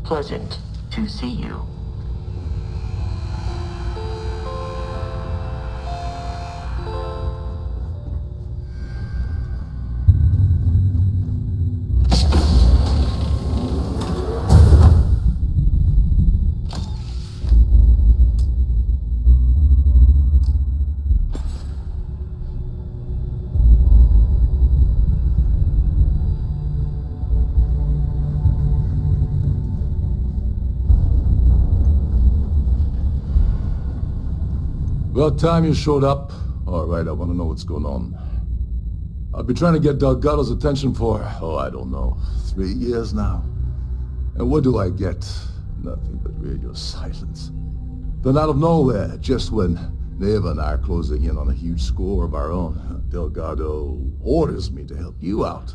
Pleasant to see you. About time you showed up. Alright, I want to know what's going on. I've been trying to get Delgado's attention for, I don't know, 3 years now. And what do I get? Nothing but radio silence. Then out of nowhere, just when Neva and I are closing in on a huge score of our own, Delgado orders me to help you out.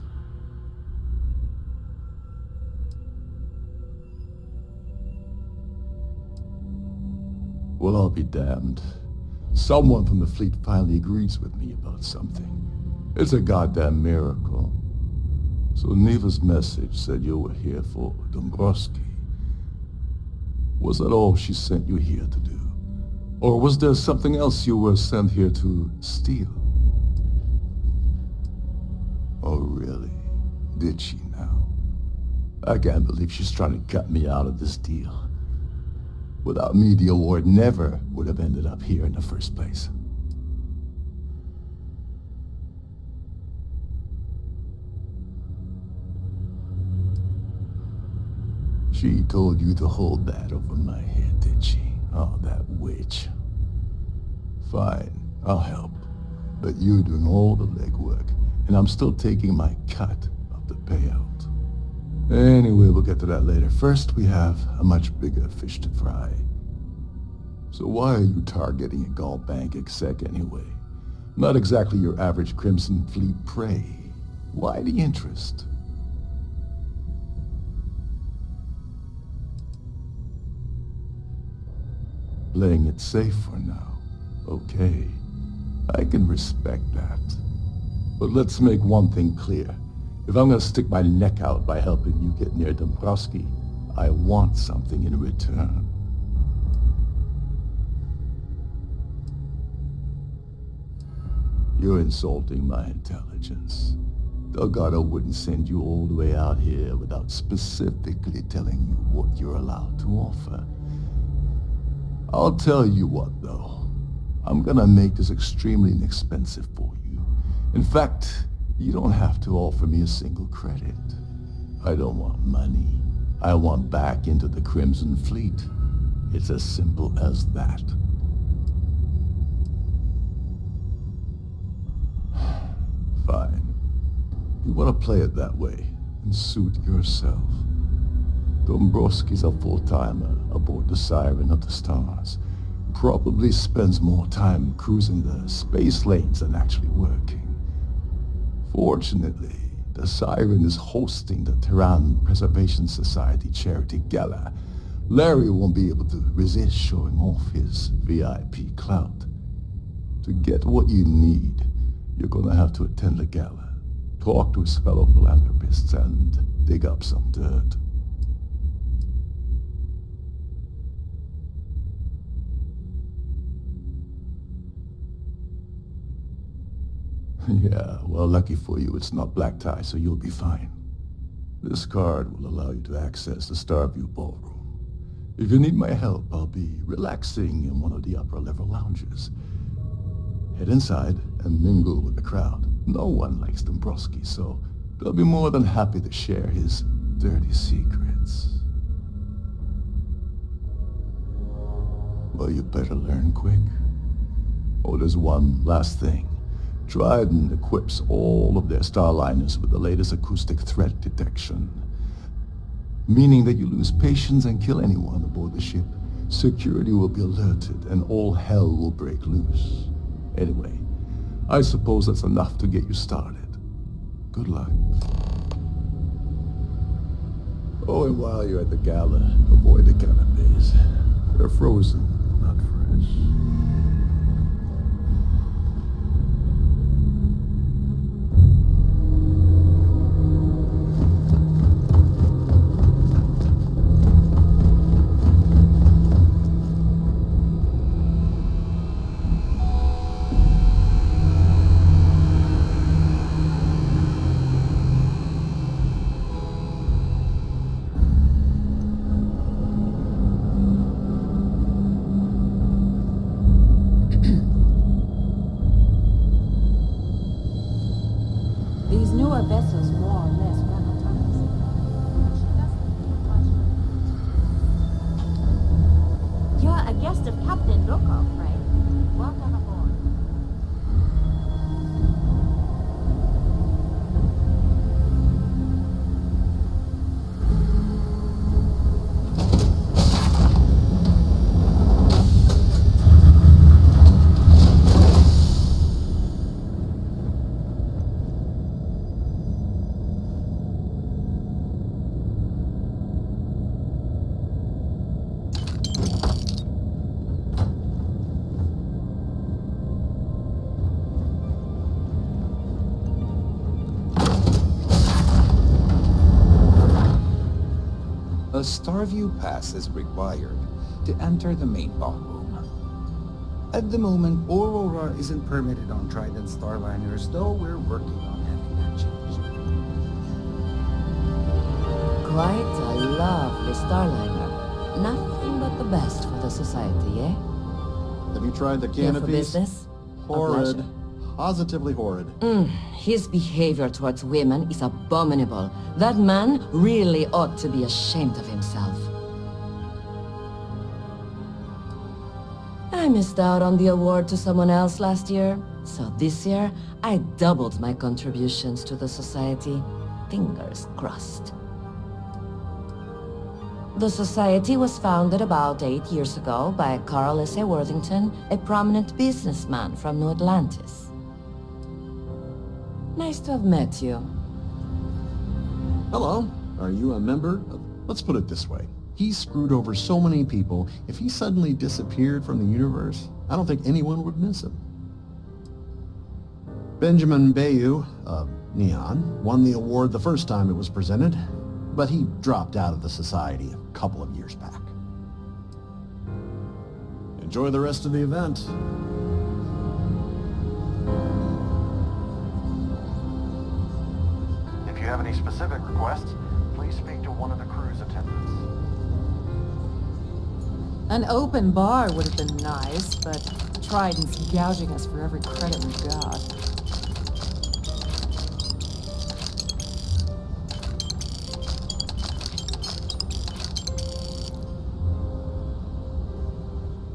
Well, I'll be damned. Someone from the fleet finally agrees with me about something. It's a goddamn miracle. So Neva's message said you were here for Dombrowski. Was that all she sent you here to do? Or was there something else you were sent here to steal? Oh, really? Did she now? I can't believe she's trying to cut me out of this deal. Without me, the award never would have ended up here in the first place. She told you to hold that over my head, did she? Oh, that witch. Fine, I'll help. But you're doing all the legwork, and I'm still taking my cut of the payout. Anyway, we'll get to that later. First, we have a much bigger fish to fry. So why are you targeting a Gaul bank exec anyway? Not exactly your average Crimson Fleet prey. Why the interest? Playing it safe for now. Okay, I can respect that. But let's make one thing clear. If I'm gonna stick my neck out by helping you get near Dombrowski, I want something in return. You're insulting my intelligence. Delgado wouldn't send you all the way out here without specifically telling you what you're allowed to offer. I'll tell you what, though. I'm gonna make this extremely inexpensive for you. In fact, you don't have to offer me a single credit. I don't want money. I want back into the Crimson Fleet. It's as simple as that. Fine. You want to play it that way, and suit yourself. Dombrowski's a full-timer aboard the Siren of the Stars. Probably spends more time cruising the space lanes than actually working. Fortunately, the Siren is hosting the Terran Preservation Society charity gala. Larry won't be able to resist showing off his VIP clout. To get what you need, you're gonna have to attend the gala, talk to his fellow philanthropists, and dig up some dirt. Yeah, well, lucky for you, it's not black tie, so you'll be fine. This card will allow you to access the Starfield ballroom. If you need my help, I'll be relaxing in one of the upper-level lounges. Head inside and mingle with the crowd. No one likes Dombrowski, so they'll be more than happy to share his dirty secrets. Well, you better learn quick. Oh, there's one last thing. Trident equips all of their starliners with the latest acoustic threat detection, meaning that you lose patience and kill anyone aboard the ship. Security will be alerted and all hell will break loose. Anyway, I suppose that's enough to get you started. Good luck. Oh, and while you're at the gala, avoid the canapes. They're frozen, not fresh. Our vessels more or less run autonomously. She doesn't do much. You're a guest of Captain Lokov, right? Welcome aboard. A Starview pass is required to enter the main ballroom. At the moment, Aurora isn't permitted on Trident Starliners, though we're working on having that changed. Quite a lovely Starliner. Nothing but the best for the society, eh? Have you tried the Here for canopies? business? A Horrid. pleasure. Positively horrid. His behavior towards women is abominable. That man really ought to be ashamed of himself. I missed out on the award to someone else last year, so this year I doubled my contributions to the society. Fingers crossed. The society was founded about 8 years ago by Carl S.A. Worthington, a prominent businessman from New Atlantis. Nice to have met you. Hello. Are you a member of... Let's put it this way. He's screwed over so many people. If he suddenly disappeared from the universe, I don't think anyone would miss him. Benjamin Bayou of Neon won the award the first time it was presented, but he dropped out of the society a couple of years back. Enjoy the rest of the event. If you have any specific requests, please speak to one of the crew's attendants. An open bar would have been nice, but Trident's gouging us for every credit we've got.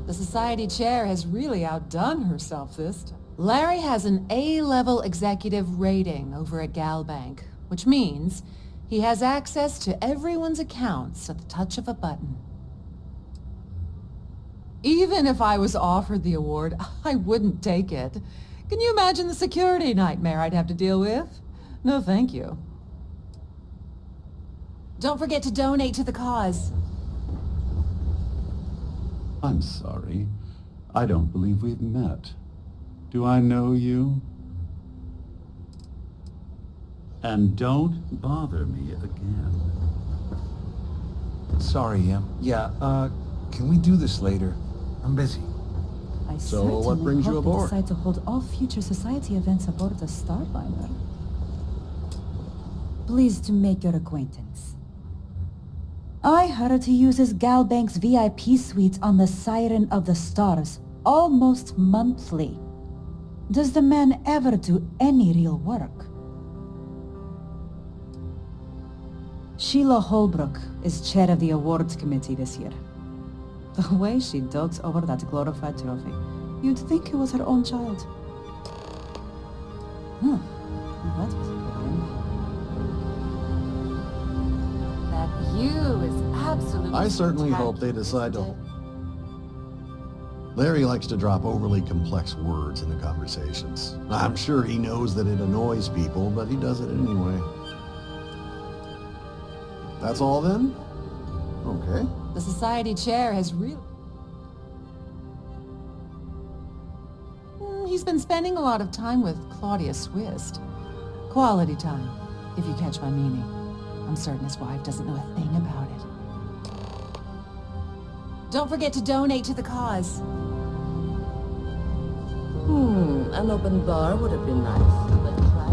The society chair has really outdone herself this time. Larry has an A-level executive rating over at Galbank, which means he has access to everyone's accounts at the touch of a button. Even if I was offered the award, I wouldn't take it. Can you imagine the security nightmare I'd have to deal with? No, thank you. Don't forget to donate to the cause. I'm sorry. I don't believe we've met. Do I know you? And don't bother me again. Sorry, can we do this later? I'm busy. I So, what brings you hope they aboard? decide to hold all future society events aboard the Starliner. Pleased to make your acquaintance. I heard he uses Galbank's VIP suite on the Siren of the Stars almost monthly. Does the man ever do any real work? Sheila Holbrook is chair of the awards committee this year. The way she dotes over that glorified trophy, you'd think it was her own child. That was boring. That view is absolutely I certainly hope they decide to... Larry likes to drop overly complex words into conversations. I'm sure he knows that it annoys people, but he does it anyway. That's all then? Okay. The society chair has really... He's been spending a lot of time with Claudia Swist. Quality time, if you catch my meaning. I'm certain his wife doesn't know a thing about it. Don't forget to donate to the cause. An open bar would have been nice, but try.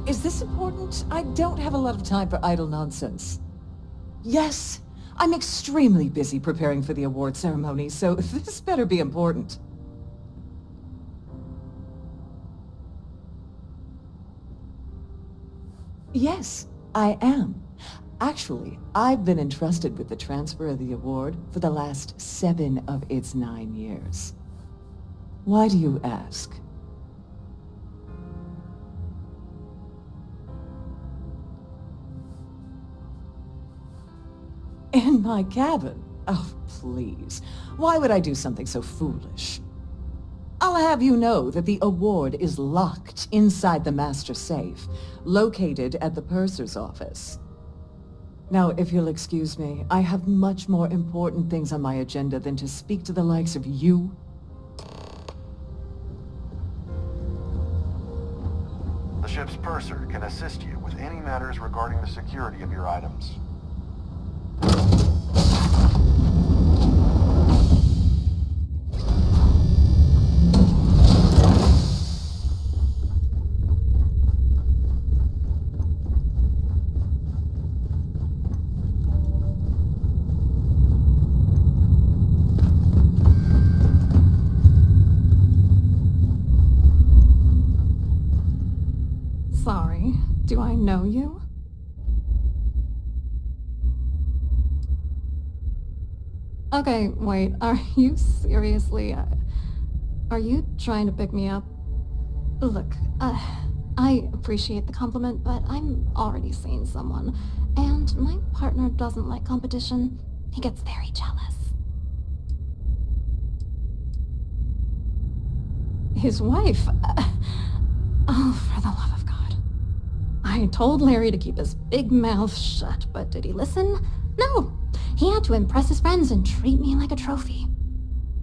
Is this important? I don't have a lot of time for idle nonsense. Yes, I'm extremely busy preparing for the award ceremony, so this better be important. Yes, I am. Actually, I've been entrusted with the transfer of the award for the last 7 of its 9 years. Why do you ask? In my cabin? Oh, please. Why would I do something so foolish? I'll have you know that the award is locked inside the master safe, located at the purser's office. Now, if you'll excuse me, I have much more important things on my agenda than to speak to the likes of you. The ship's purser can assist you with any matters regarding the security of your items. Sorry, do I know you? Okay, wait, are you seriously... are you trying to pick me up? Look, I appreciate the compliment, but I'm already seeing someone, and my partner doesn't like competition. He gets very jealous. His wife? Oh, for the love of God. I told Larry to keep his big mouth shut, but did he listen? No. He had to impress his friends and treat me like a trophy.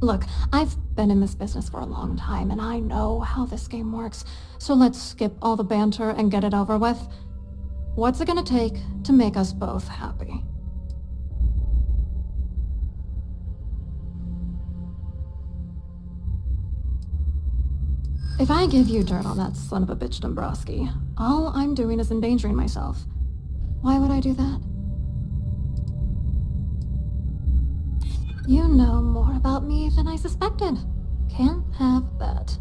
Look, I've been in this business for a long time, and I know how this game works, so let's skip all the banter and get it over with. What's it gonna take to make us both happy? If I give you dirt on that son of a bitch Dombrowski, all I'm doing is endangering myself. Why would I do that? You know more about me than I suspected. Can't have that.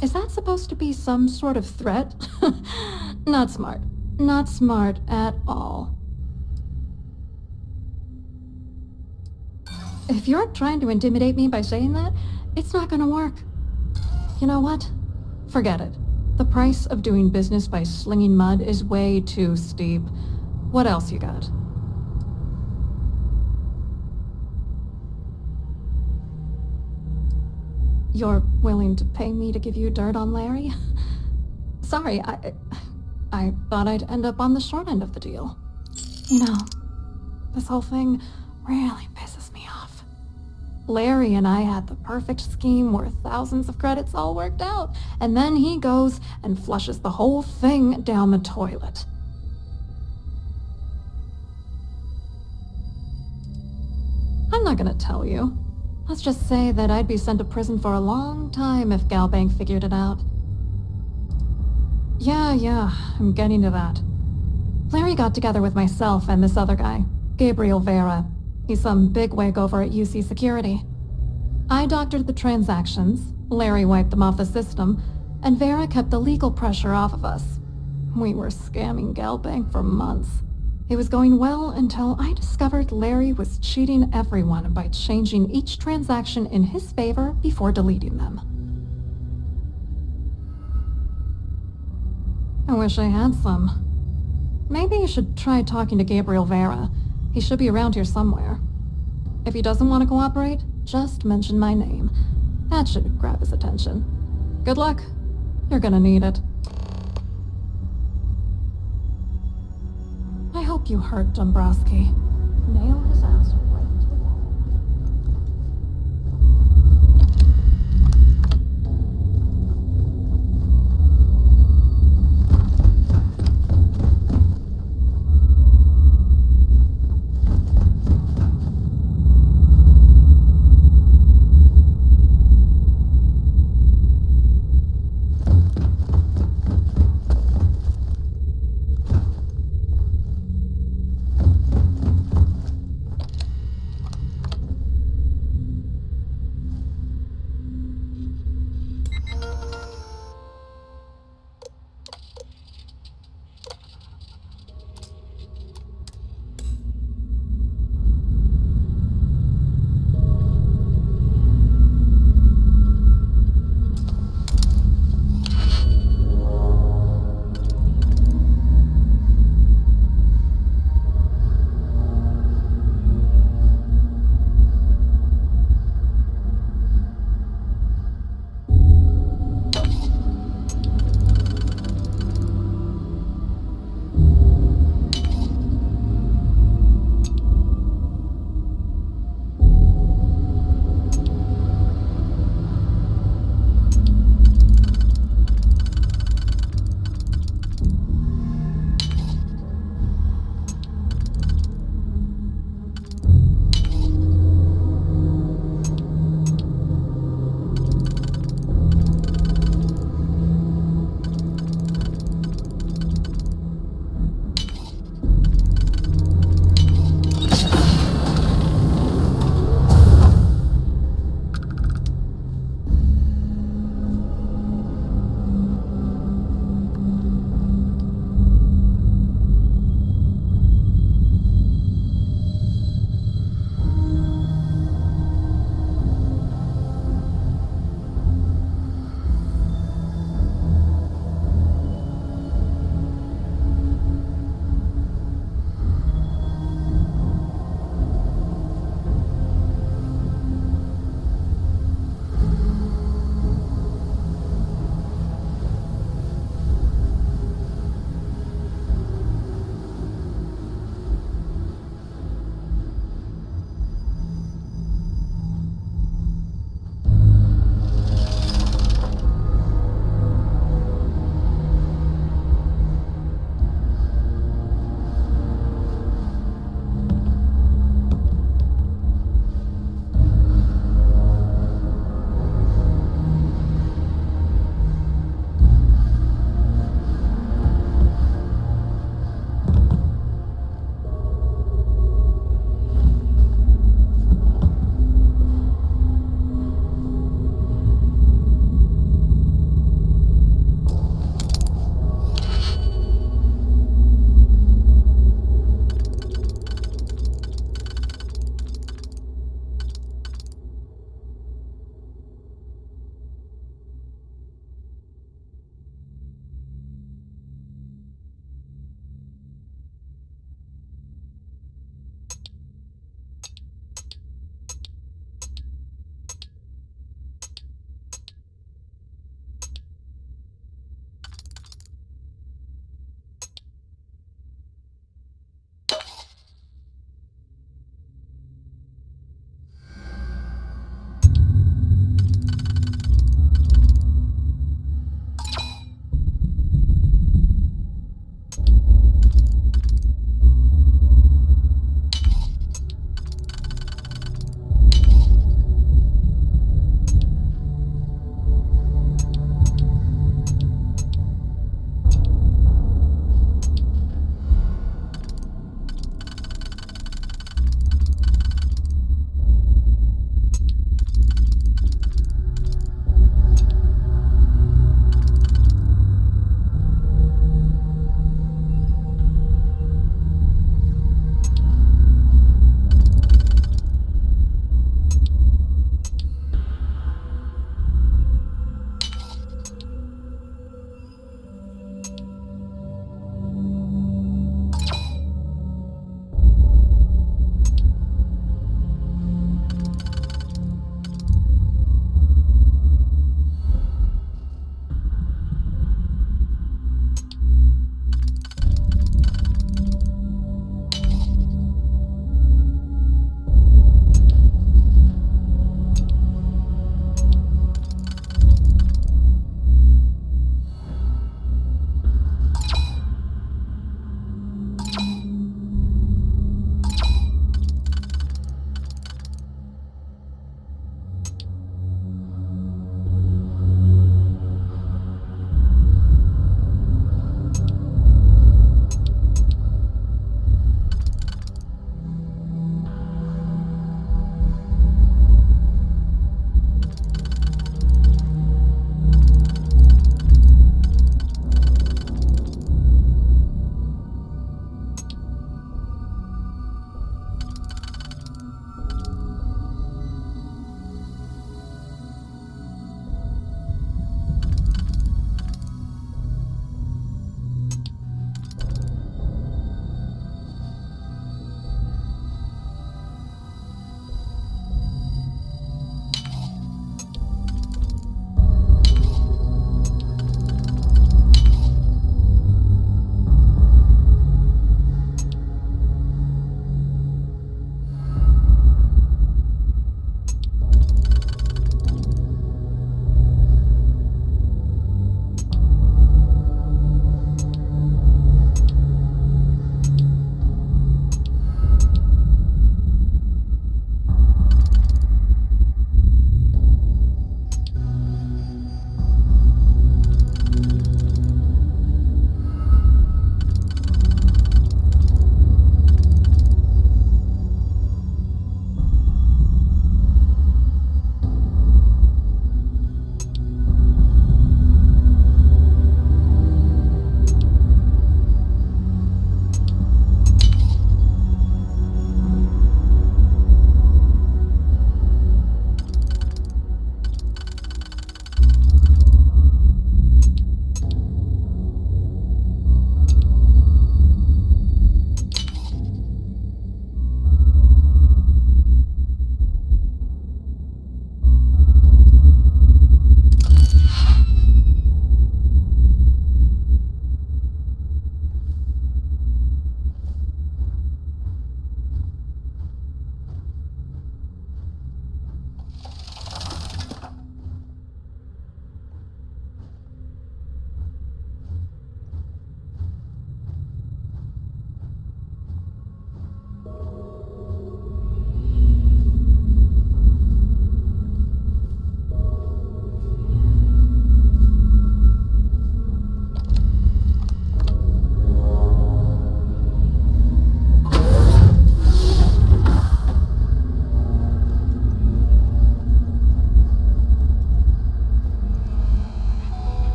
Is that supposed to be some sort of threat? Not smart. Not smart at all. If you're trying to intimidate me by saying that, it's not gonna work. You know what? Forget it. The price of doing business by slinging mud is way too steep. What else you got? You're willing to pay me to give you dirt on Larry? Sorry, I thought I'd end up on the short end of the deal. You know, this whole thing really pisses me off. Larry and I had the perfect scheme worth thousands of credits all worked out, and then he goes and flushes the whole thing down the toilet. I'm not gonna tell you. Let's just say that I'd be sent to prison for a long time if Galbank figured it out. Yeah, I'm getting to that. Larry got together with myself and this other guy, Gabriel Vera. He's some bigwig over at UC Security. I doctored the transactions, Larry wiped them off the system, and Vera kept the legal pressure off of us. We were scamming Galbank for months. It was going well until I discovered Larry was cheating everyone by changing each transaction in his favor before deleting them. I wish I had some. Maybe you should try talking to Gabriel Vera. He should be around here somewhere. If he doesn't want to cooperate, just mention my name. That should grab his attention. Good luck. You're gonna need it. I hope you hurt Dombrowski. Nail his ass right to the wall.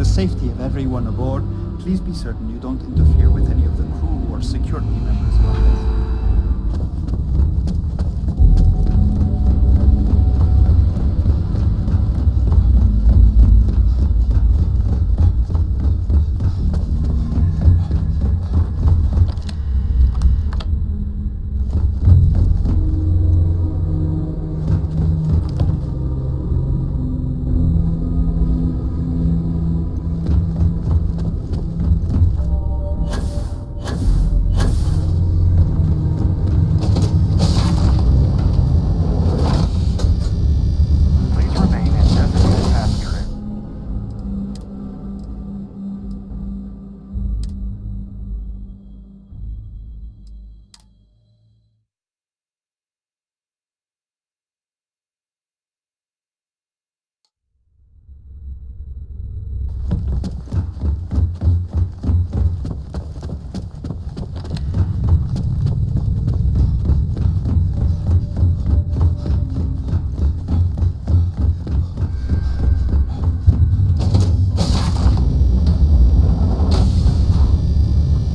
the safety of everyone aboard, please be certain you don't interfere with any of the crew or security members of our vessel. Please remain in designated passenger area.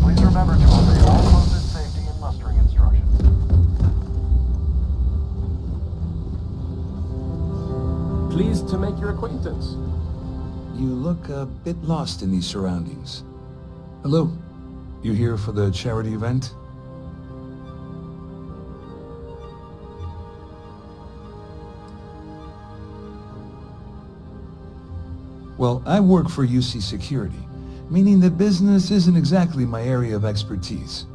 Please remember to obey all posted safety and mustering instructions. Pleased to make your acquaintance. You look a bit lost in these surroundings. Hello? You here for the charity event? Well, I work for UC Security, meaning that business isn't exactly my area of expertise.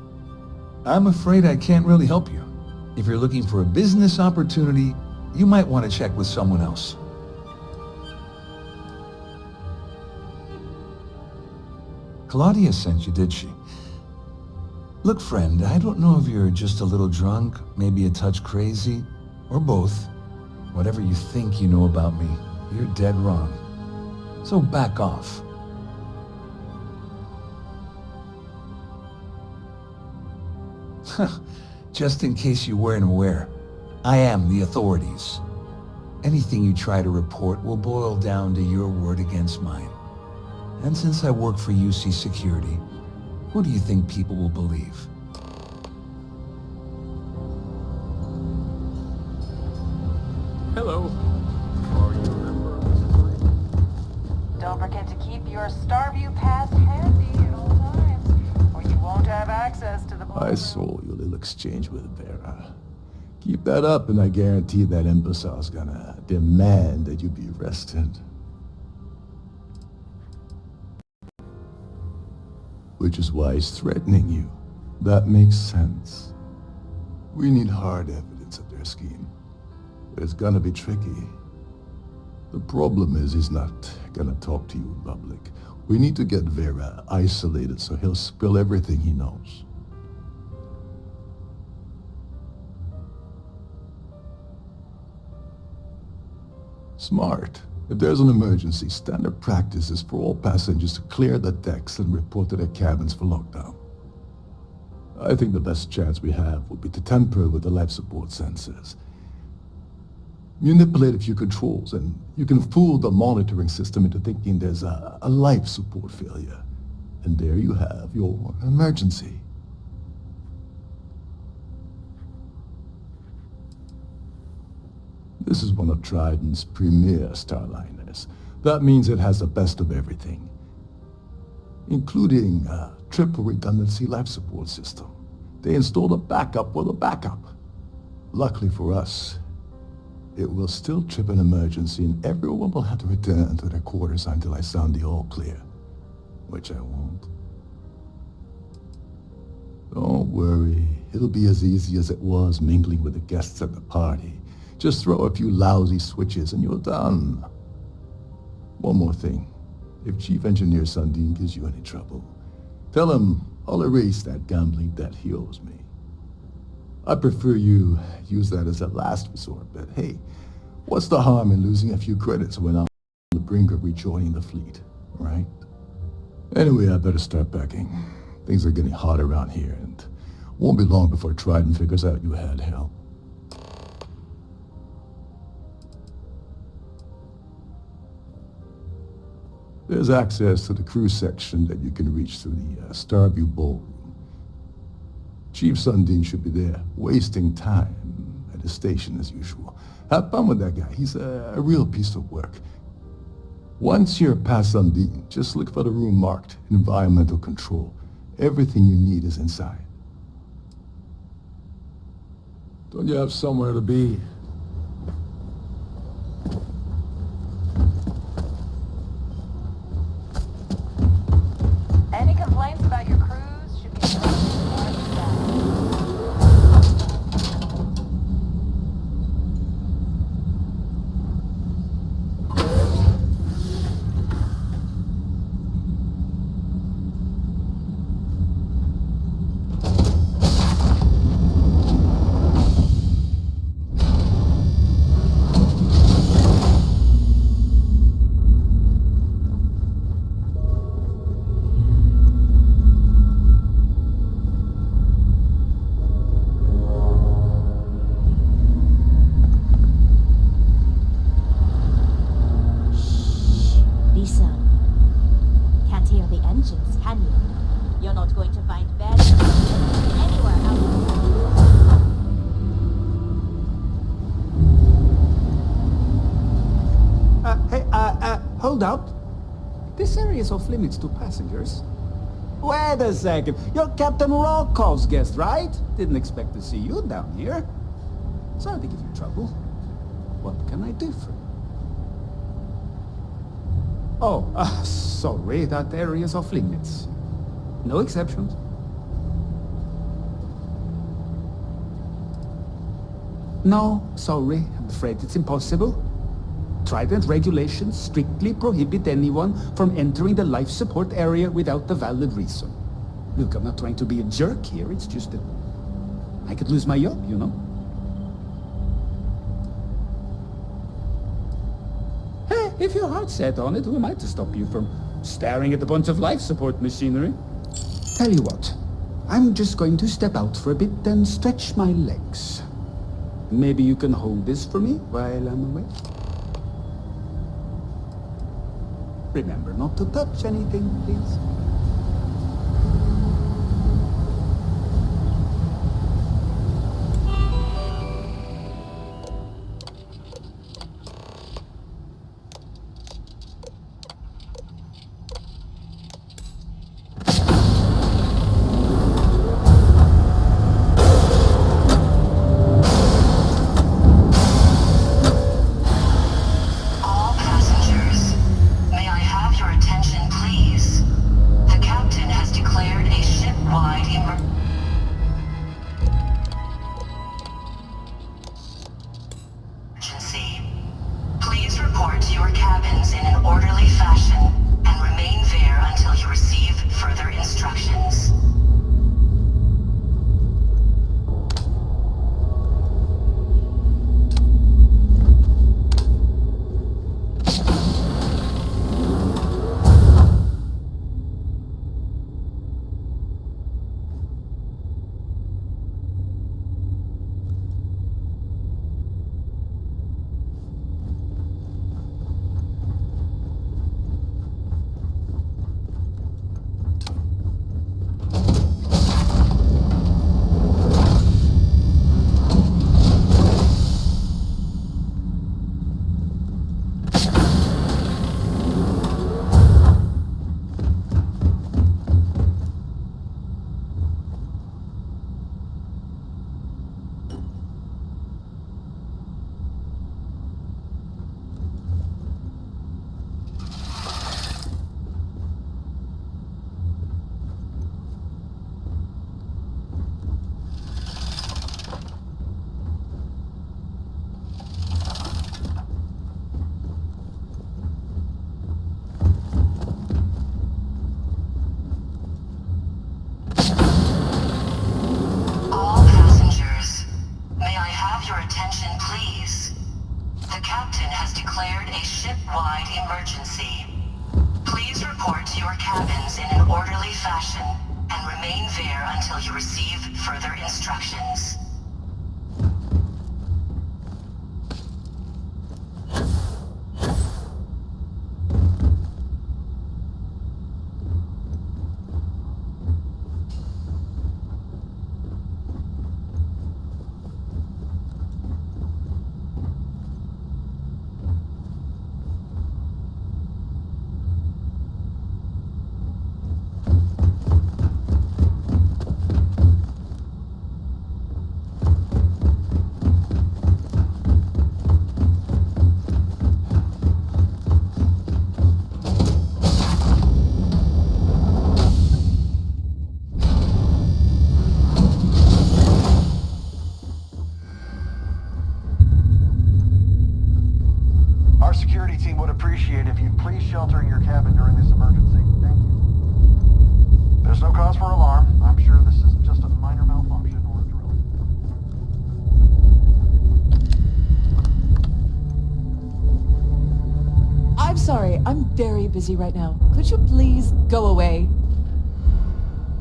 I'm afraid I can't really help you. If you're looking for a business opportunity, you might want to check with someone else. Claudia sent you, did she? Look, friend, I don't know if you're just a little drunk, maybe a touch crazy, or both. Whatever you think you know about me, you're dead wrong. So back off. Just in case you weren't aware, I am the authorities. Anything you try to report will boil down to your word against mine. And since I work for UC Security, who do you think people will believe? Hello. Are you a member of the society? Don't forget to keep your Starview pass handy at all times, or you won't have access to the I saw your little exchange with Vera. Keep that up and I guarantee that imbecile's gonna demand that you be arrested. Which is why he's threatening you. That makes sense. We need hard evidence of their scheme. But it's gonna be tricky. The problem is he's not gonna talk to you in public. We need to get Vera isolated so he'll spill everything he knows. Smart. If there's an emergency, standard practice is for all passengers to clear the decks and report to their cabins for lockdown. I think the best chance we have would be to tamper with the life support sensors. Manipulate a few controls and you can fool the monitoring system into thinking there's a life support failure. And there you have your emergency. This is one of Trident's premier starliners. That means it has the best of everything, including a triple redundancy life support system. They installed a backup for the backup. Luckily for us, it will still trip an emergency and everyone will have to return to their quarters until I sound the all clear, which I won't. Don't worry, it'll be as easy as it was mingling with the guests at the party. Just throw a few lousy switches and you're done. One more thing. If Chief Engineer Sundin gives you any trouble, tell him I'll erase that gambling debt he owes me. I prefer you use that as a last resort, but hey, what's the harm in losing a few credits when I'm on the brink of rejoining the fleet, right? Anyway, I better start packing. Things are getting hot around here, and won't be long before Trident figures out you had help. There's access to the crew section that you can reach through the Starfield ballroom. Chief Sundin should be there, wasting time at the station as usual. Have fun with that guy. He's a real piece of work. Once you're past Sundin, just look for the room marked Environmental Control. Everything you need is inside. Don't you have somewhere to be? Any complaints about your cruise should be addressed as part of the staff. Lisa, can't hear the engines, can you? You're not going to find bed anywhere else. Hold up. This area is off limits to passengers. Wait a second. You're Captain Rolkov's guest, right? Didn't expect to see you down here. Sorry to give you trouble. What can I do for you? Oh, sorry, that area is off limits. No exceptions. No, sorry, I'm afraid it's impossible. Trident regulations strictly prohibit anyone from entering the life support area without a valid reason. Look, I'm not trying to be a jerk here, it's just that I could lose my job, you know? Hey, if your heart's set on it, who am I to stop you from staring at a bunch of life support machinery? Tell you what, I'm just going to step out for a bit and stretch my legs. Maybe you can hold this for me while I'm away? Remember not to touch anything, please. cabin during this emergency. Thank you. There's no cause for alarm. I'm sure this is just a minor malfunction or a drill. I'm sorry, I'm very busy right now. Could you please go away?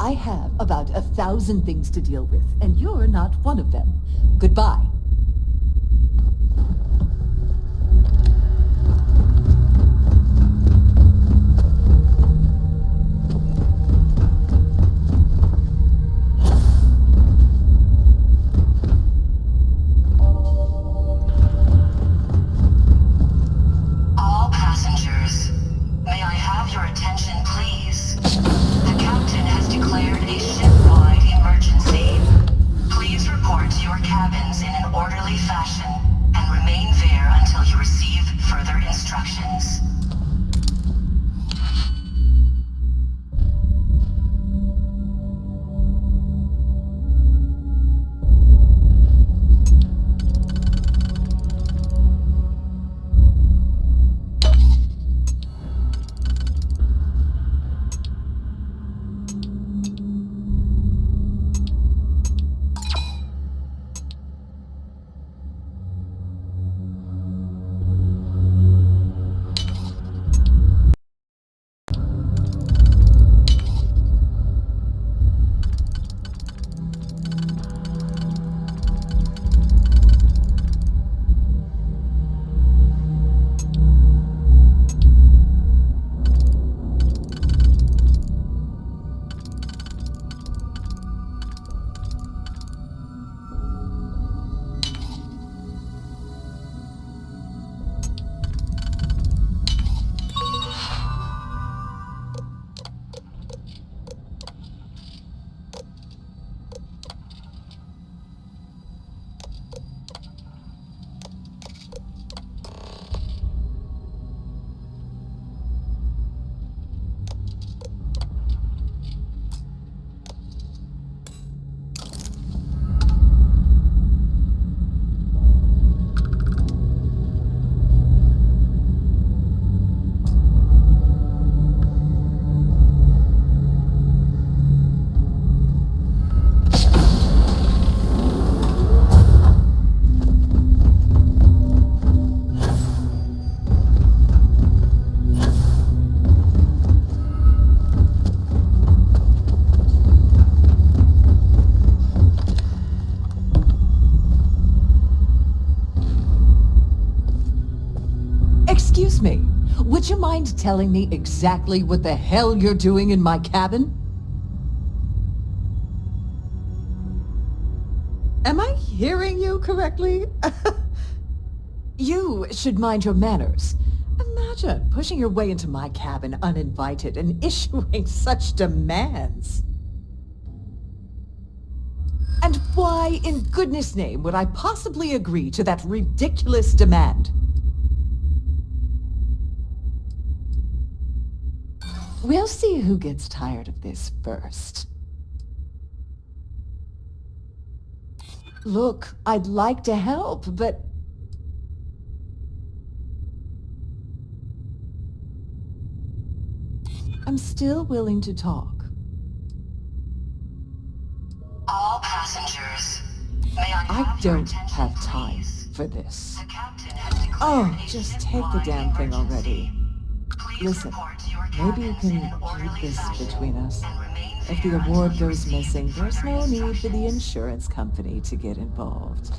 I have about 1,000 things to deal with, and you're not one of them. Goodbye. All passengers, may I have your attention, please? The captain has declared a ship-wide emergency. Please report to your cabins in an orderly fashion and remain there until you receive further instructions. Excuse me, would you mind telling me exactly what the hell you're doing in my cabin? Am I hearing you correctly? You should mind your manners. Imagine pushing your way into my cabin uninvited and issuing such demands. And why, in goodness name, would I possibly agree to that ridiculous demand? We'll see who gets tired of this first. Look, I'd like to help, but... I'm still willing to talk. All passengers, may I don't have time for this. Oh, just take the damn thing already. Listen, maybe you can keep this between us. If the award goes missing, there's no need for the insurance company to get involved.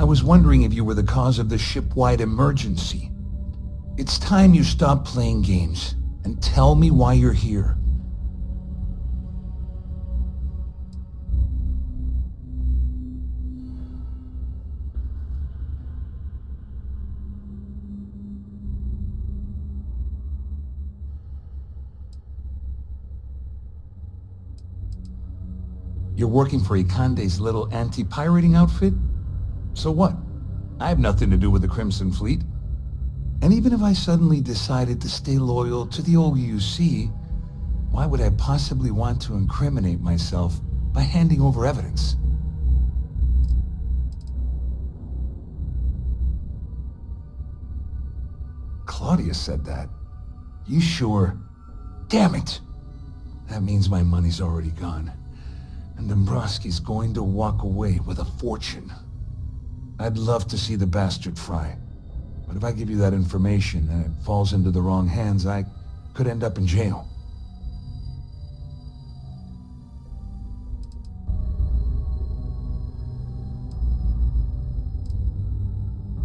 was wondering if you were the cause of the ship-wide emergency. It's time you stop playing games and tell me why you're here. You're working for Ikande's little anti-pirating outfit? So what? I have nothing to do with the Crimson Fleet. And even if I suddenly decided to stay loyal to the old UC, why would I possibly want to incriminate myself by handing over evidence? Claudia said that. You sure? Damn it! That means my money's already gone. And Dombrowski's going to walk away with a fortune. I'd love to see the bastard fry. But if I give you that information and it falls into the wrong hands, I could end up in jail.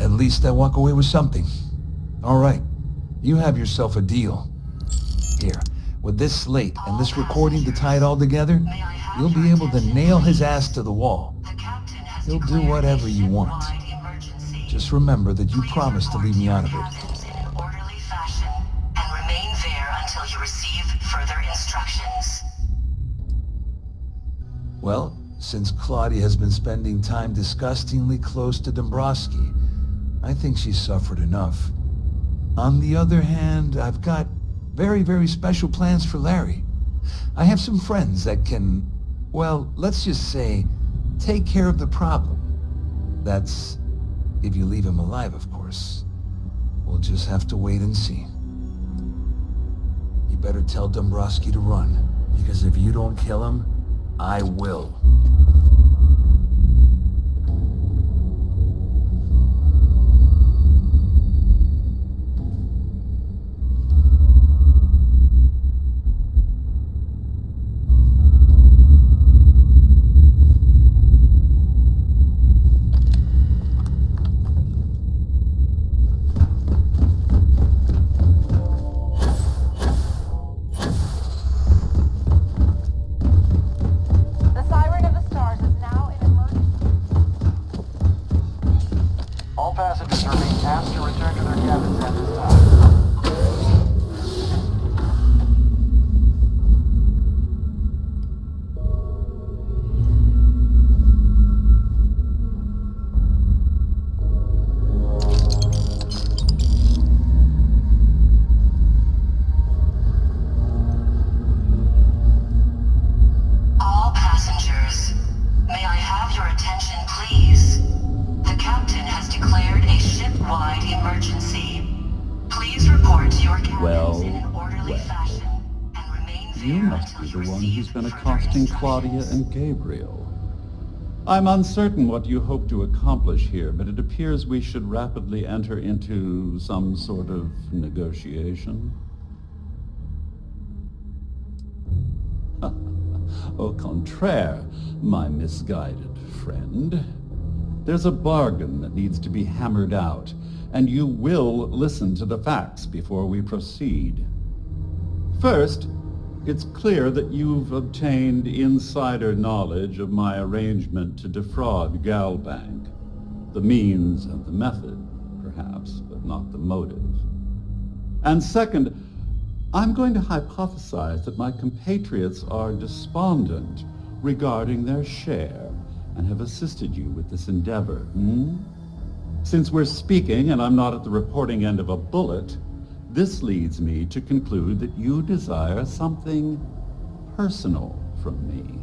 At least I walk away with something. All right, you have yourself a deal. Here, with this slate and this recording to tie it all together, you'll be able to nail his ass to the wall. He'll do whatever you want. Just remember that you promised to leave me out of it. In an orderly fashion, and remain there until you receive further instructions. Well, since Claudia has been spending time disgustingly close to Dombrowski, I think she's suffered enough. On the other hand, I've got very, very special plans for Larry. I have some friends that can, well, let's just say, take care of the problem. That's if you leave him alive, of course. We'll just have to wait and see. You better tell Dombrowski to run, because if you don't kill him, I will. Claudia and Gabriel. I'm uncertain what you hope to accomplish here, but it appears we should rapidly enter into some sort of negotiation. Au contraire, my misguided friend. There's a bargain that needs to be hammered out, and you will listen to the facts before we proceed. First, it's clear that you've obtained insider knowledge of my arrangement to defraud Galbank. The means and the method, perhaps, but not the motive. And second, I'm going to hypothesize that my compatriots are despondent regarding their share and have assisted you with this endeavor. Since we're speaking and I'm not at the reporting end of a bullet, this leads me to conclude that you desire something personal from me.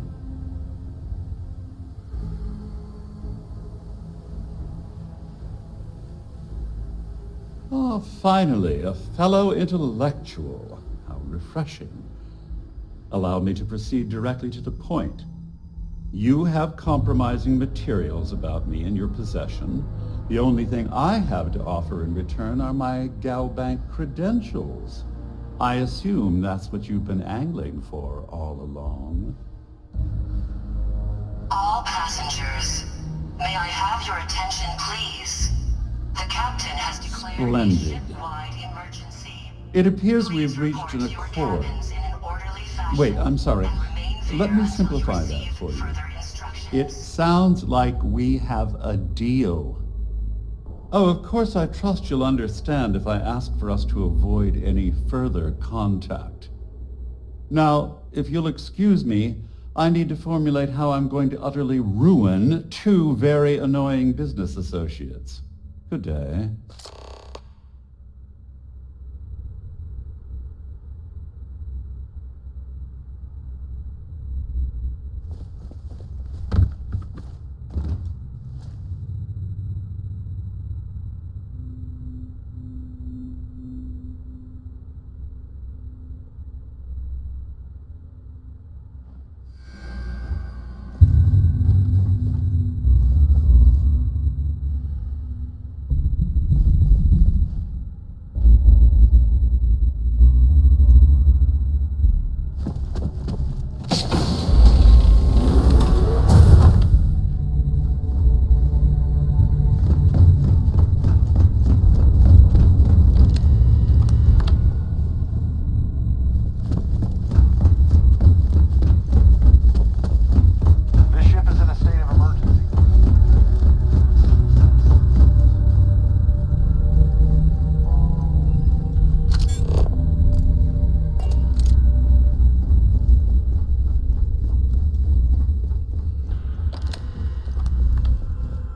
Oh, finally, a fellow intellectual. How refreshing. Allow me to proceed directly to the point. You have compromising materials about me in your possession. The only thing I have to offer in return are my Galbank credentials. I assume that's what you've been angling for all along. All passengers, may I have your attention, please? captain has declared a Splendid. ship-wide emergency. It appears Please we've reached report an to your accord. cabins in an orderly fashion. Wait, I'm sorry. And remain Let there me until simplify you that receive for you. further instructions. It sounds like we have a deal. Oh, of course I trust you'll understand if I ask for us to avoid any further contact. Now, if you'll excuse me, I need to formulate how I'm going to utterly ruin two very annoying business associates. Good day. This ship is in a state of emergency.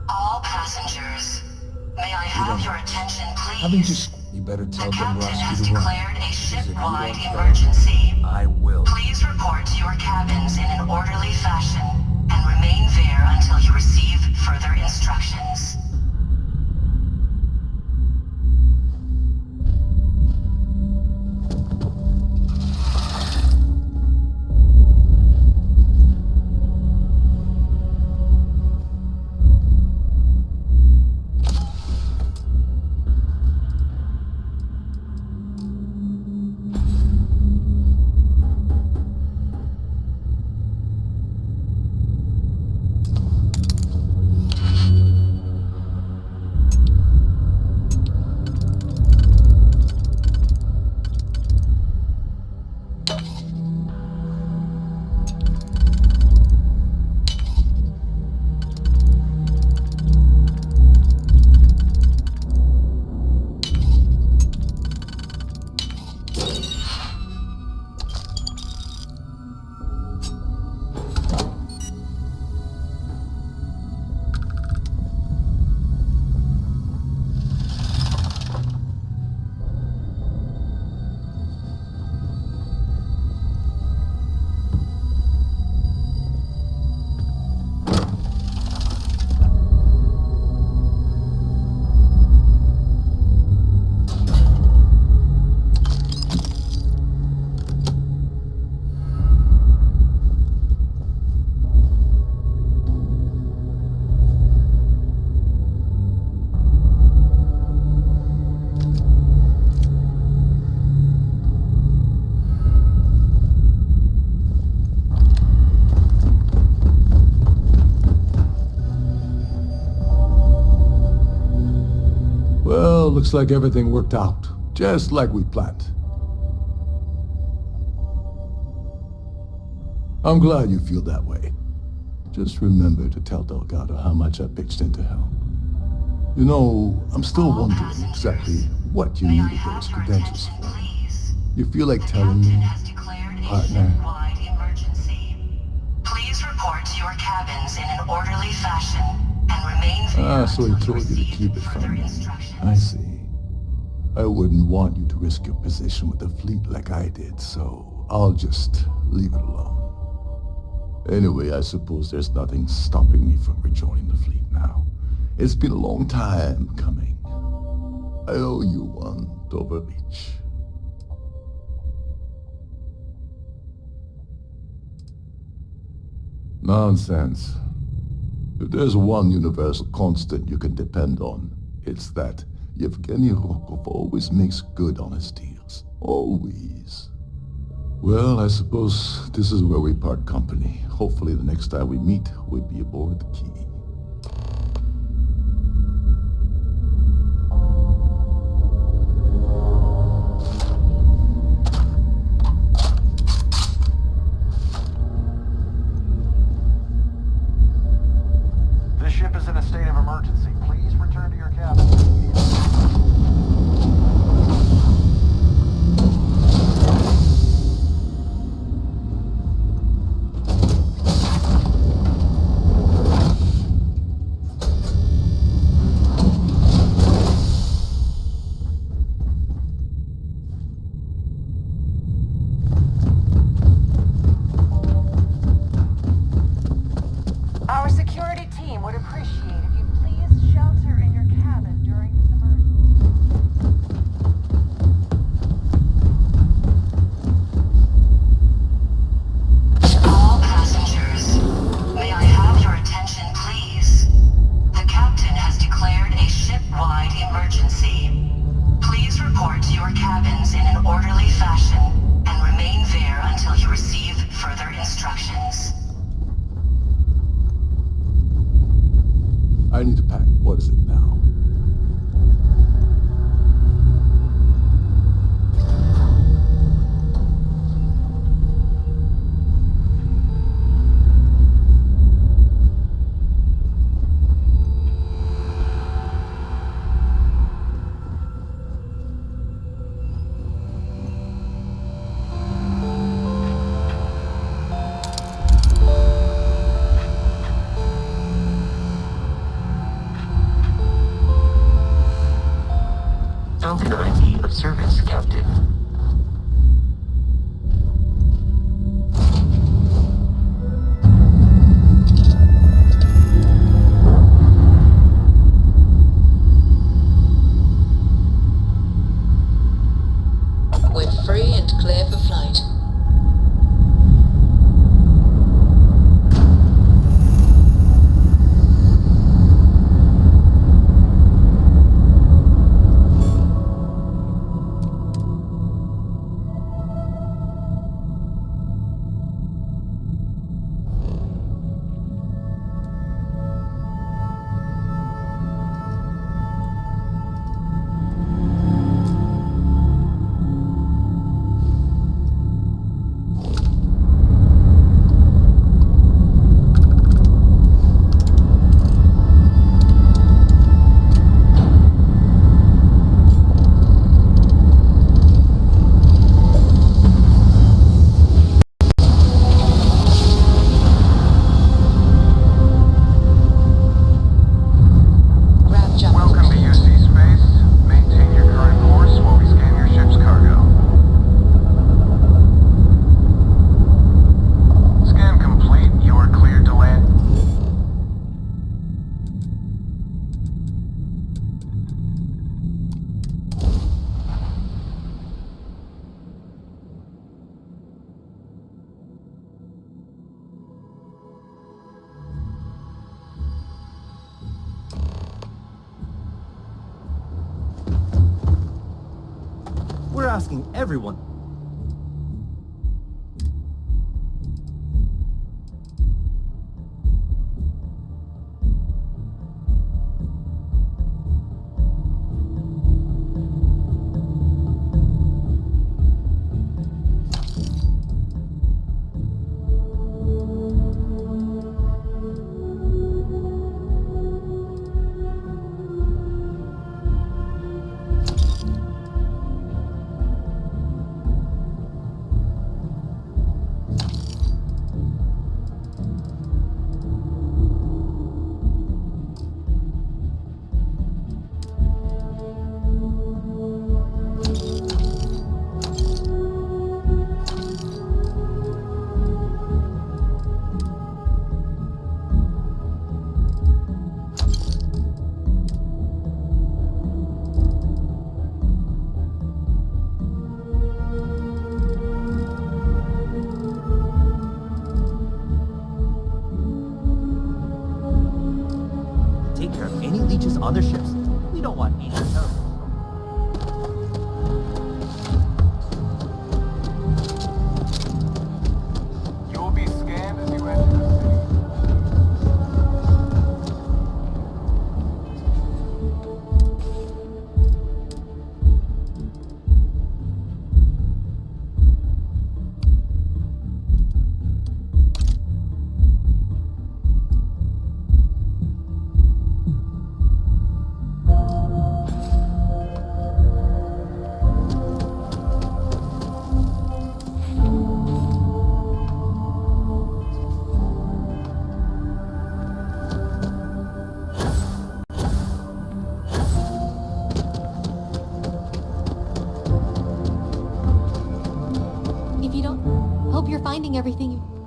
All passengers, may I have your attention, Haven't please? you better The tell them captain Ross has you to run. declared a Because if you ship-wide don't tell emergency. I will. Please report to your cabins in an orderly fashion and remain there until you receive further instructions. Well, looks like everything worked out, just like we planned. I'm glad you feel that way. Just remember to tell Delgado how much I pitched in to help. You know, I'm still All wondering passengers, exactly what you may I needed have those your credentials attention, for. please? You feel like The telling captain me, has declared a partner? ship-wide emergency. Please report to your cabins in an orderly fashion and remain there So he until told you to receive keep it further from me. instructions. I see. I wouldn't want you to risk your position with the fleet like I did, so I'll just leave it alone. Anyway, I suppose there's nothing stopping me from rejoining the fleet now. It's been a long time coming. I owe you one, Dover Beach. Nonsense. If there's one universal constant you can depend on, it's that Yevgeny Rokov always makes good on his deals. Always. Well, I suppose this is where we part company. Hopefully the next time we meet, we'll be aboard the Key. ship is in a state of emergency. Please return to your cabin immediately. Our security team would appreciate if you please shelter in your cabin during this emergency. All passengers, may I have your attention, please? The captain has declared a ship-wide emergency. Please report to your cabins in an orderly fashion and remain there until you receive further instructions. I need to pack. What is it now? Falcon ID of service, Captain. We're free and clear for flight. Welcome to UC Space. Maintain your current course while we scan your ship's cargo. Scan complete. You are cleared to land. We're asking everyone. Take care of any leeches on their ships. We don't want any terror. You will be scanned as you enter the city.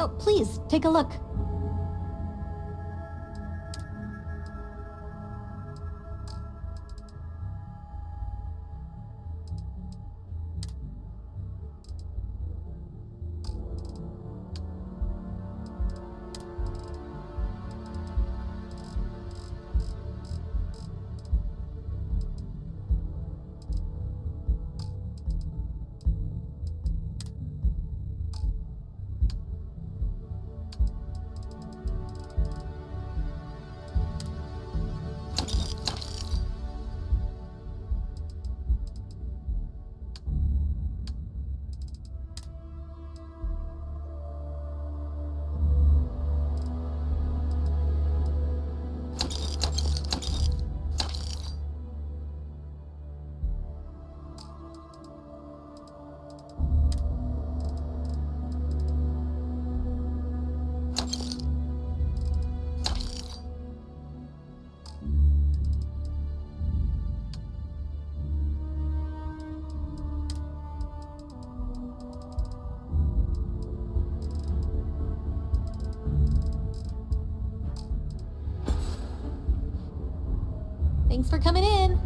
Oh, please, take a look. Thanks for coming in.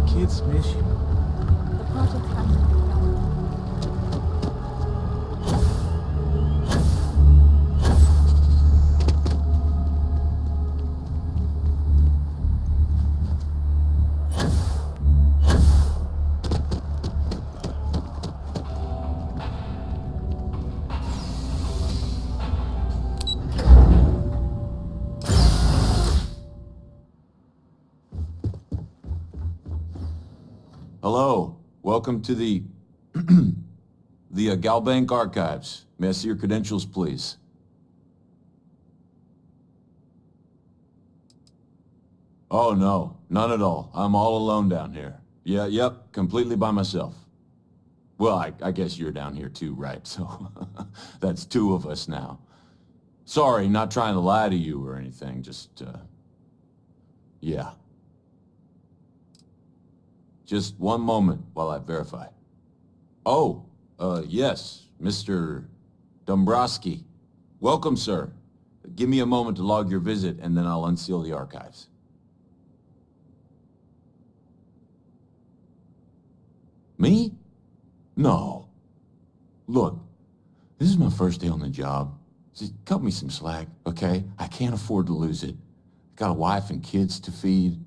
Kids miss you. The project's under. Hello, welcome to the Galbank Archives. May I see your credentials, please? Oh no, none at all. I'm all alone down here. Yep, completely by myself. Well, I guess you're down here too, right? So that's two of us now. Sorry, not trying to lie to you or anything, just, yeah. Just one moment while I verify. Oh, yes, Mr. Dombrowski. Welcome, sir. Give me a moment to log your visit, and then I'll unseal the archives. Me? No. Look, this is my first day on the job. Just cut me some slack, okay? I can't afford to lose it. Got a wife and kids to feed.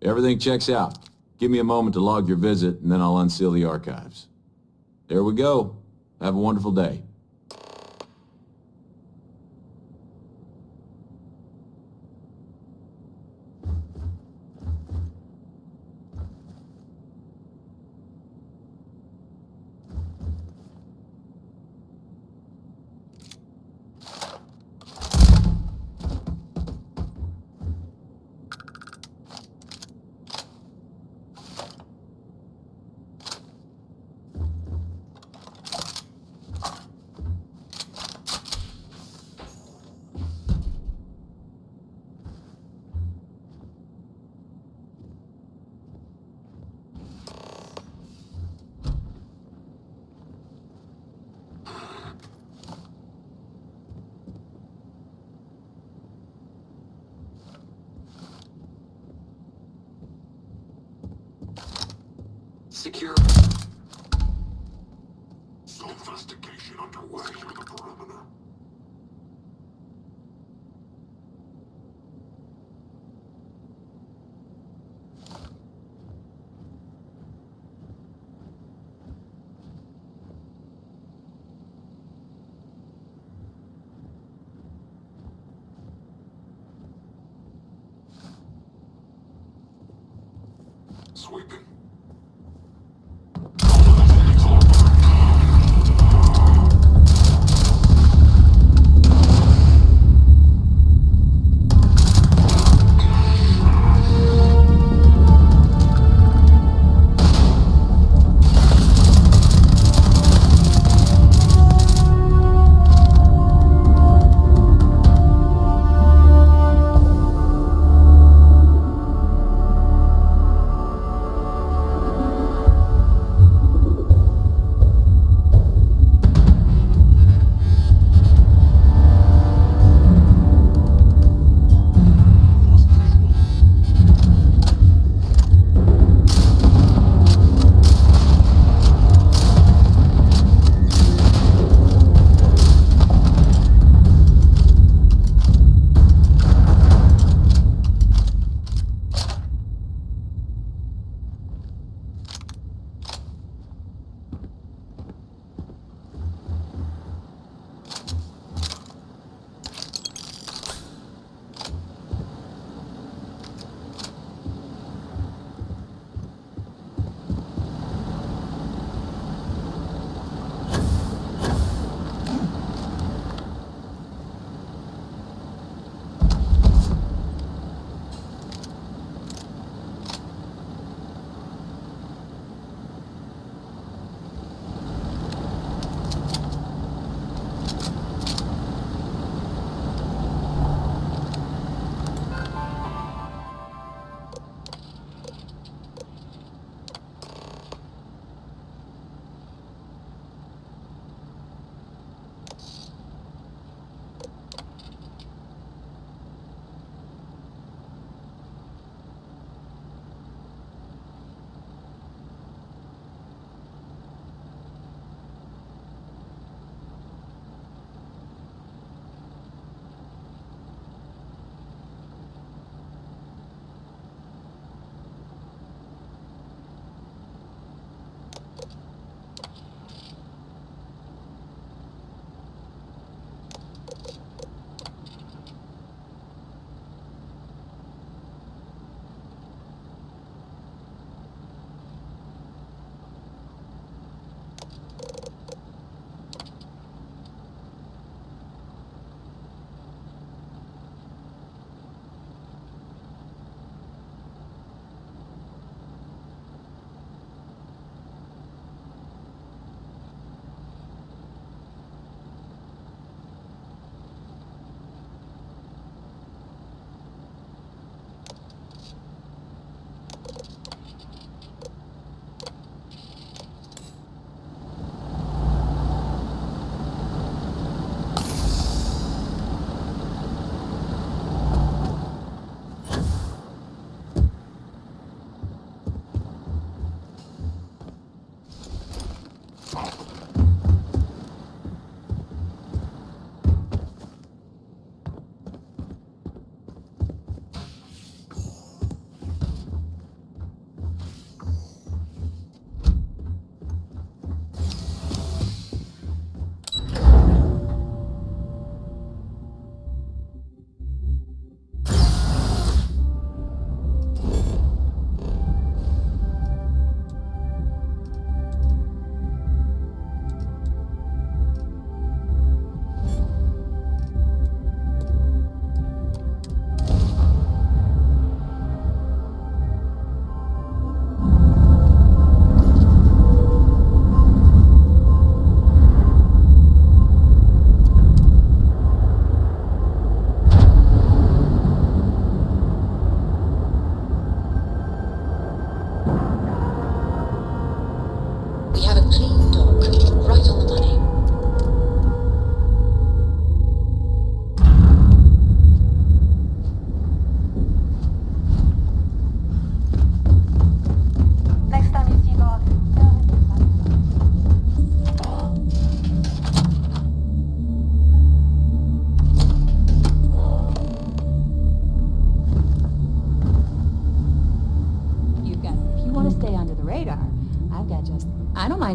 Everything checks out. Give me a moment to log your visit, and then I'll unseal the archives. There we go. Have a wonderful day. Secure. Some investigation underway on the perimeter. Sweeping.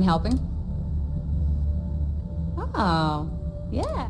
mind helping? Oh, yeah.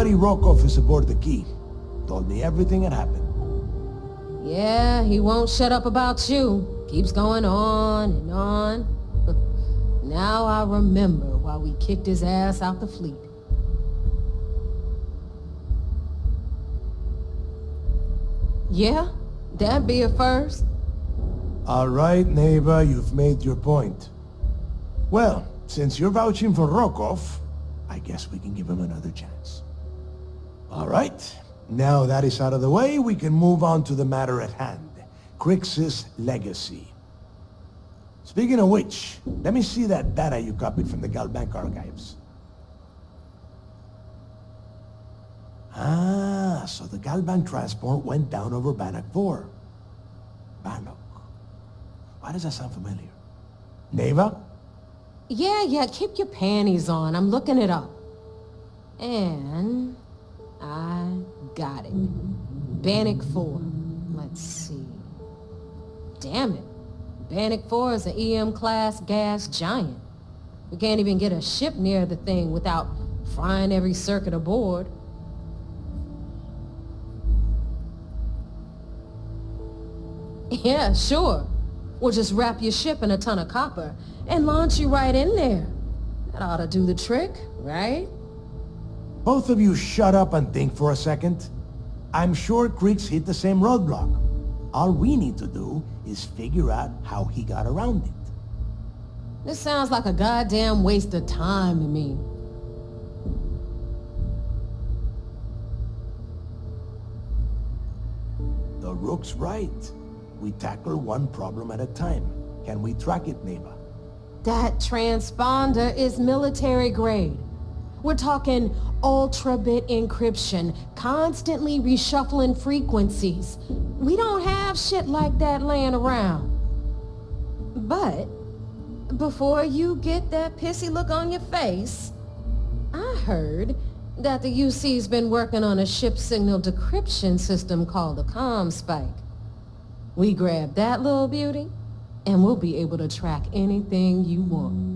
buddy Rokov is aboard the Key. Told me everything had happened. Yeah, he won't shut up about you. Keeps going on and on. Now I remember why we kicked his ass out the fleet. Yeah, that'd be a first. All right, Neva, you've made your point. Well, since you're vouching for Rokov, I guess we can give him another chance. All right, now that is out of the way, we can move on to the matter at hand. Crix's legacy. Speaking of which, let me see that data you copied from the Galbank archives. Ah, so the Galbank transport went down over Bannock 4. Bannock. Why does that sound familiar? Neva? Yeah, keep your panties on. I'm looking it up. And I got it. Bannock 4. Let's see. Damn it. Bannock 4 is an EM-class gas giant. We can't even get a ship near the thing without frying every circuit aboard. Yeah, sure. We'll just wrap your ship in a ton of copper and launch you right in there. That ought to do the trick, right? Both of you shut up and think for a second. I'm sure Crix hit the same roadblock. All we need to do is figure out how he got around it. This sounds like a goddamn waste of time to me. The Rook's right. We tackle one problem at a time. Can we track it, Neva? That transponder is military grade. We're talking ultra-bit encryption, constantly reshuffling frequencies. We don't have shit like that laying around. But before you get that pissy look on your face, I heard that the UC's been working on a ship signal decryption system called the ComSpike. We grab that little beauty, and we'll be able to track anything you want.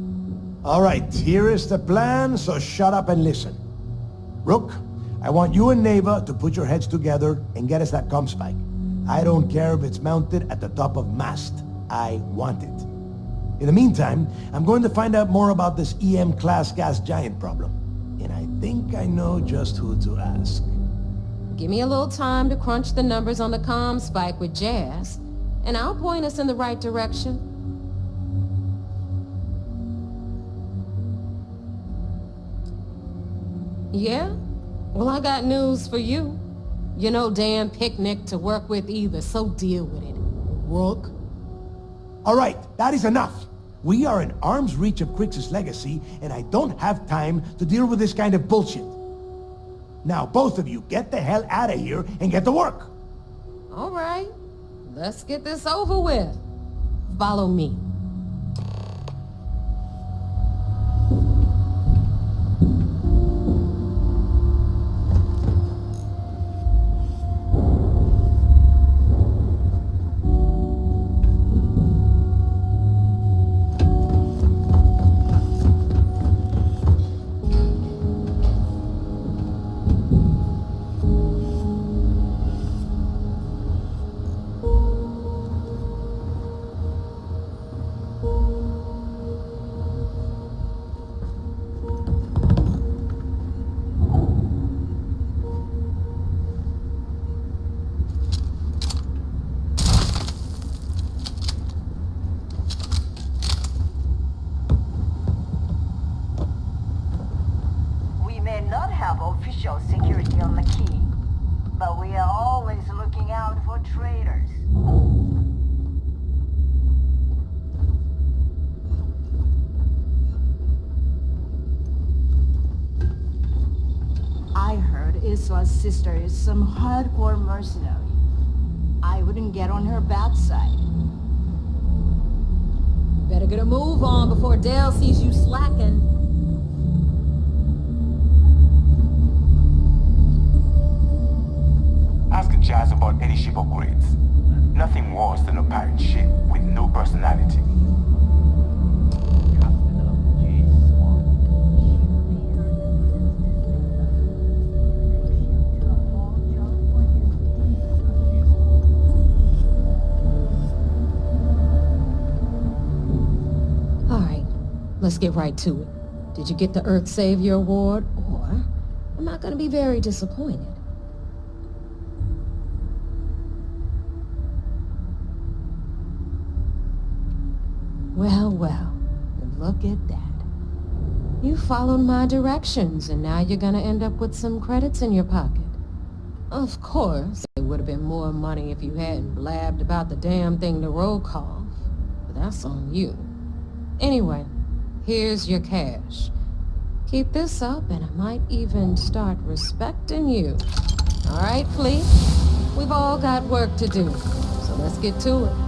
All right, here is the plan, so shut up and listen. Rook, I want you and Neva to put your heads together and get us that ComSpike. I don't care if it's mounted at the top of mast. I want it. In the meantime, I'm going to find out more about this EM-class gas giant problem. And I think I know just who to ask. Give me a little time to crunch the numbers on the ComSpike with Jazz, and I'll point us in the right direction. Yeah? Well, I got news for you. You're no damn picnic to work with either, so deal with it, Rook. All right, that is enough. We are in arm's reach of Crix's legacy, and I don't have time to deal with this kind of bullshit. Now, both of you, get the hell out of here and get to work. All right, let's get this over with. Follow me. Official security on the Key, but we are always looking out for traitors. I heard Isla's sister is some hardcore mercenary. I wouldn't get on her bad side. Better get a move on before Dale sees you slacking. Ask Jazz about any ship upgrades. Nothing worse than a pirate ship with no personality. let's get right to it. Did you get the Earth Savior Award? Or am I gonna be very disappointed? Well, well, look at that. You followed my directions, and now you're gonna end up with some credits in your pocket. Of course, it would have been more money if you hadn't blabbed about the damn thing to roll call, but that's on you. Anyway, here's your cash. Keep this up, and I might even start respecting you. All right, Flea? We've all got work to do, so let's get to it.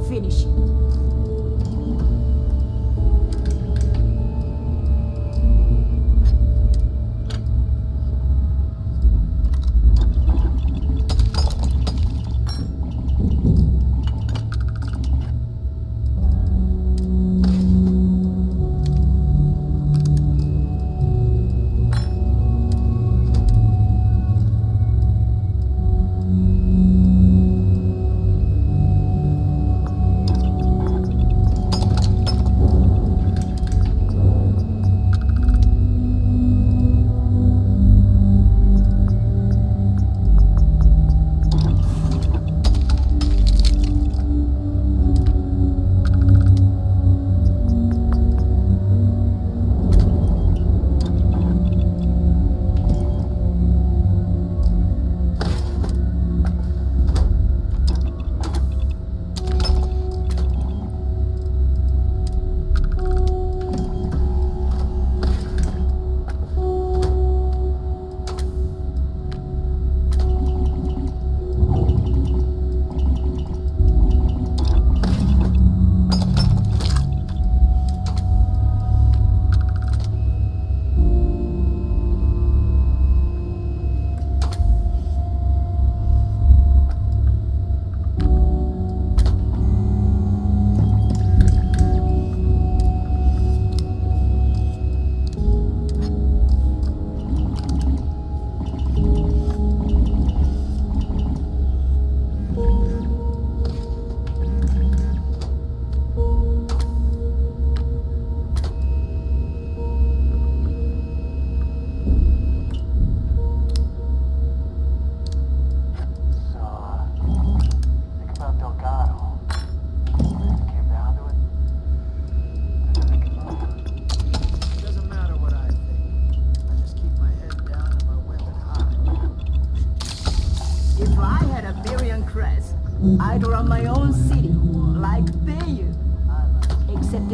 finish it.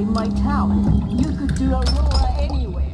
doubting my talent. You could do Aurora anywhere.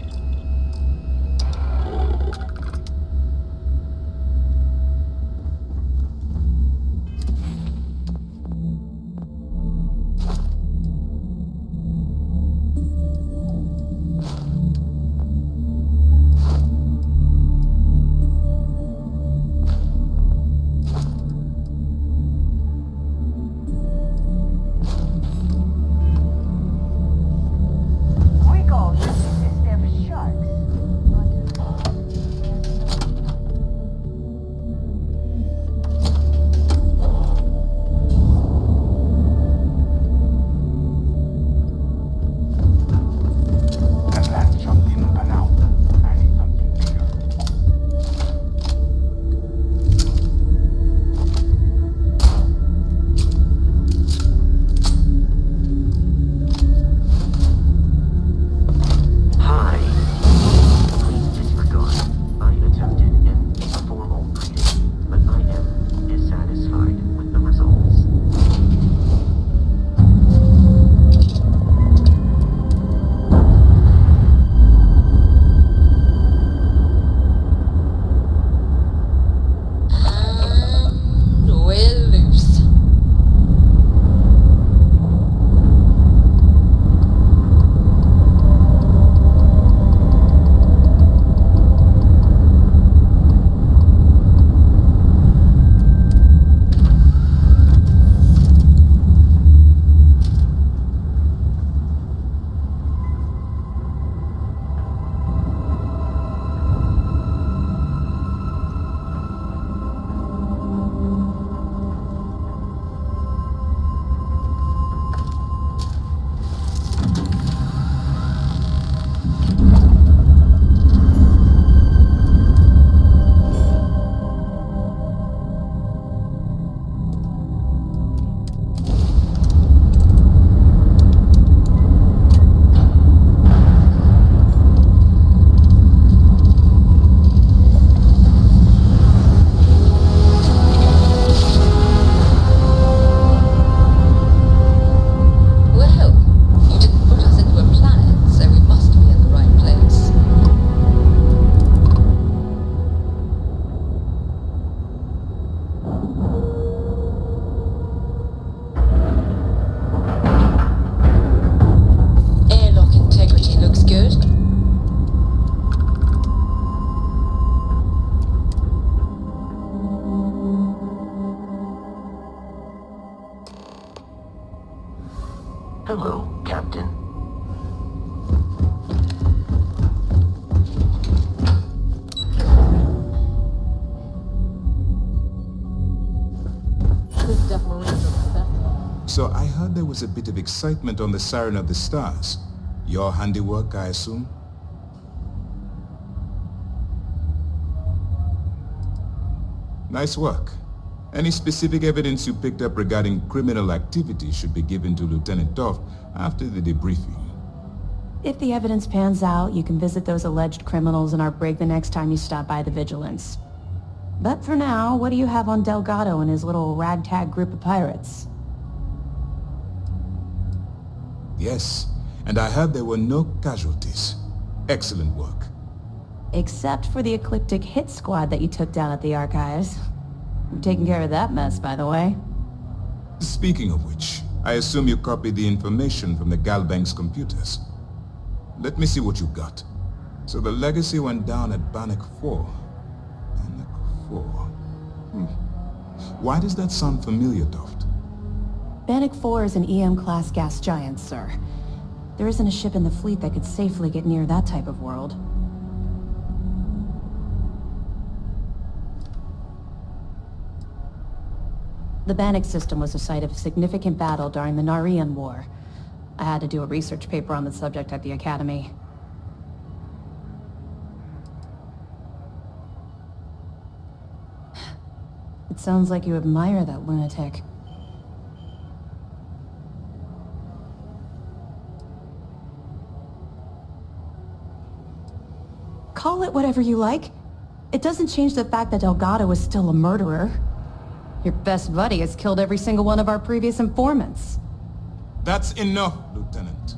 Hello, Captain. This definitely is a Bethesda. So I heard there was a bit of excitement on the Siren of the Stars. Your handiwork, I assume? Nice work. Any specific evidence you picked up regarding criminal activity should be given to Lieutenant Toft after the debriefing. If the evidence pans out, you can visit those alleged criminals in our brig the next time you stop by the Vigilance. But for now, what do you have on Delgado and his little ragtag group of pirates? Yes, and I heard there were no casualties. Excellent work. Except for the ecliptic hit squad that you took down at the archives. You're taking care of that mess, by the way. Speaking of which, I assume you copied the information from the Galbank's computers. Let me see what you got. So the legacy went down at Bannock 4. Bannock 4. Why does that sound familiar, Toft? Bannock 4 is an EM-class gas giant, sir. There isn't a ship in the fleet that could safely get near that type of world. The Bannock system was the site of a significant battle during the Narian War. I had to do a research paper on the subject at the Academy. It sounds like you admire that lunatic. Call it whatever you like. It doesn't change the fact that Delgado is still a murderer. Your best buddy has killed every single one of our previous informants. That's enough, Lieutenant.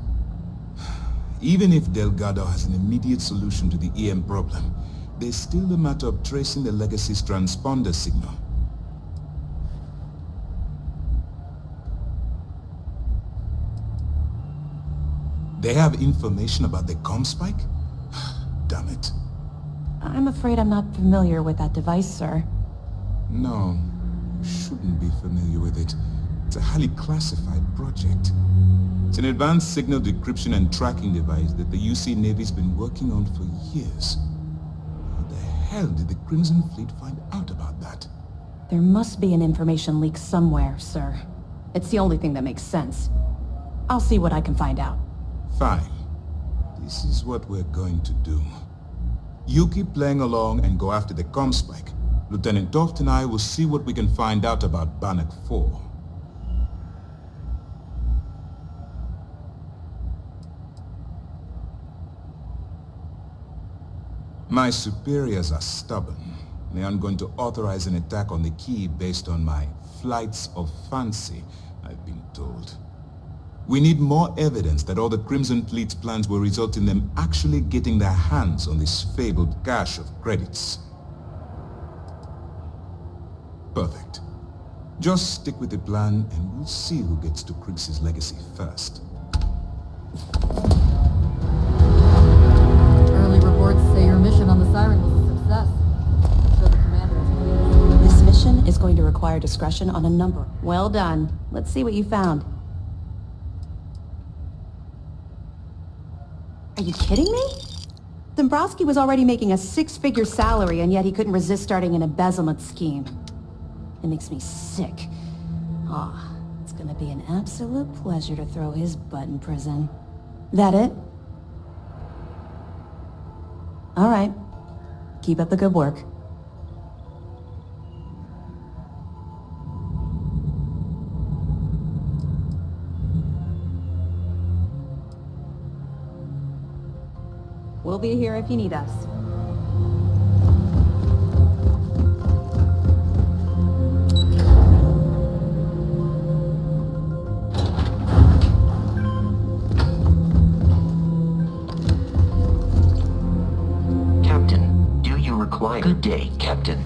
Even if Delgado has an immediate solution to the EM problem, there's still the matter of tracing the Legacy's transponder signal. They have information about the comm spike? Damn it. I'm afraid I'm not familiar with that device, sir. No, you shouldn't be familiar with it. It's a highly classified project. It's an advanced signal decryption and tracking device that the UC Navy's been working on for years. How the hell did the Crimson Fleet find out about that? There must be an information leak somewhere, sir. It's the only thing that makes sense. I'll see what I can find out. Fine. This is what we're going to do. You keep playing along and go after the comm spike. Lieutenant Toft and I will see what we can find out about Bannock 4. My superiors are stubborn. They aren't going to authorize an attack on the key based on my flights of fancy, I've been told. We need more evidence that all the Crimson Fleet's plans will result in them actually getting their hands on this fabled cache of credits. Perfect. Just stick with the plan and we'll see who gets to Krig's legacy first. Early reports say your mission on the Siren was a success. So the commander is pleased. This mission is going to require discretion on a number. Well done. Let's see what you found. Are you kidding me? Dombrowski was already making a 6-figure salary, and yet he couldn't resist starting an embezzlement scheme. It makes me sick. It's gonna be an absolute pleasure to throw his butt in prison. That it? All right. Keep up the good work. We'll be here if you need us. Captain, do you require... Good day, Captain.